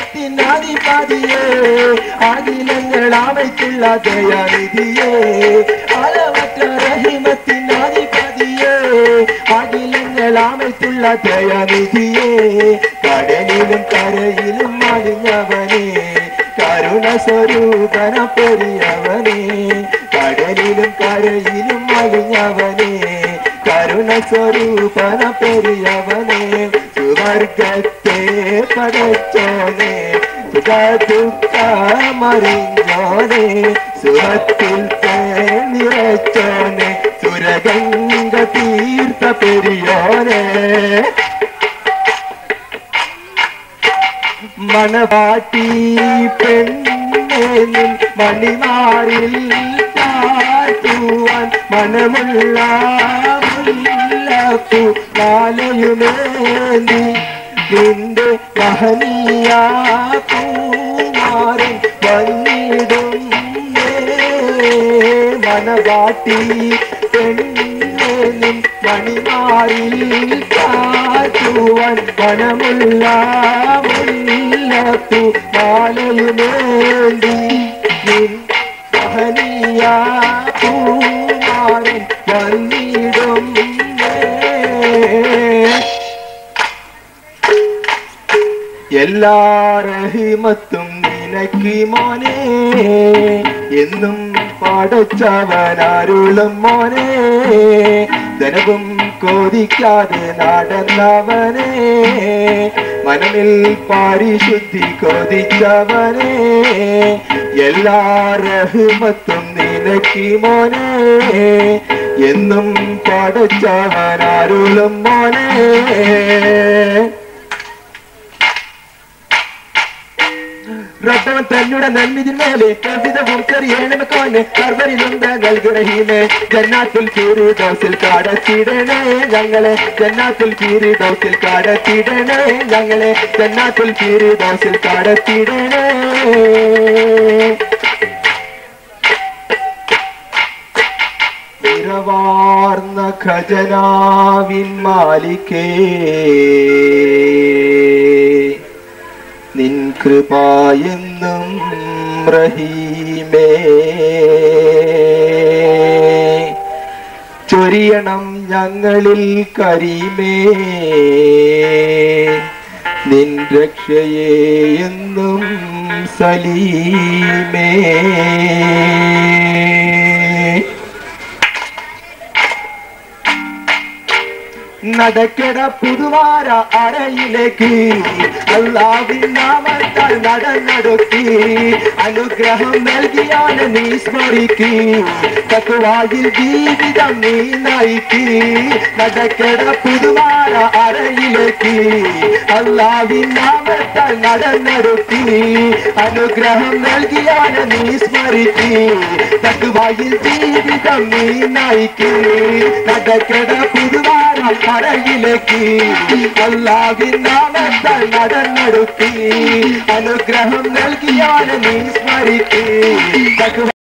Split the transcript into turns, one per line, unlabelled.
റഹീമത്തിനാദിപതിയേ അഖിലങ്ങൾ அமைத்துள்ள ദയാനിധിയേ அளவற்ற റഹീമത്തിനാദിപതിയേ അഖിലങ്ങൾ அமைத்துள்ள ദയാനിധിയേ കടലിലും കരയിലും അലിഞ്ഞവനേ കരുണ സ്വരൂപന പെരിയവനേ കടലിലും കരയിലും അലിഞ്ഞവനേ കരുണ സ്വരൂപന പെരിയവനേ സുവർഗത്തെ പടച്ചോനെ സുഖദുഃഖമറിഞ്ഞോനെ സുഖത്തിൽ നിറച്ചോനെ സുരഗംഗ തീർത്ഥ പെരിയോനെ മണവാട്ടി പെണ്ണേനിൽ മണിമാറിൽ കാട്ടുവാൻ മനമുള്ള മുല്ലപ്പൂ മാലയുമേന്തി നിന്റെ മഹനീയ പൂമാരൻ വന്നിടും മണവാട്ടി പെണ്ണേനിൽ മണിമാറിൽ കാട്ടുവാൻ മനമുള്ള മുല്ലപ്പൂ മാലയുമേന്തി മഹനീയ പൂമാരൻ വന്നിടും എല്ലാ റഹീമത്തും നിനക്ക് മോനെ എന്നും പടച്ചവനാരുളും മോനെ ധനവും കോതിക്കാതെ നടന്നവനെ മനമിൽ പാരിശുദ്ധി കോതിച്ചവനെ എല്ലാ റഹ്മത്തും നിനക്ക് മോനെ എന്നും പടച്ചവനാരുളും മോനെ റബ്ബവൻ തന്നുടെ നന്മിതിന്മേലെ കവിതവും ചെറിയണമക്കോനെ കർവരിലുണ്ട് നൽകുറഹീമേ ജന്നാത്തുൽ ഫിർദൗസിൽ കാടത്തിടണേ ഞങ്ങളെ ജന്നാത്തുൽ ഫിർദൗസിൽ കാടത്തിടണേ ഞങ്ങളെ ജന്നാത്തുൽ ഫിർദൗസിൽ കാടത്തിടണേ നിറവാർന്ന ഖജനാവിൻ മാലികേ നിൻ കൃപയെന്നും റഹീമേ ചൊരിയണം ഞങ്ങളിൽ കരീമേ നിൻ രക്ഷയെ എന്നും സലീമേ നടക്കട പുതുവാര അരയിലേക്ക് അല്ലാഹുവിൻ നാമത്താൽ നടന്നടുത്തി അനുഗ്രഹം നൽകിയാൽ നീ സ്മരിക്ക് തഖ്വായിൽ ജീവിതം നീ നയിക്ക് നടക്കട പുതുവാര അരയിലേക്ക് അല്ലാഹുവിൻ നാമത്താൽ നടന്നടുത്തി അനുഗ്രഹം നൽകിയാൽ നീ സ്മരിക്ക് തഖ്വായിൽ ജീവിതം നീ നയിക്ക് നടക്കട പുതുവാര അരയിലേക്ക് അല്ലാഹുവിൻ നാമത്താൽ നടന്നടുത്തി അനുഗ്രഹം നൽകിയാൽ നീ സ്മരിക്ക്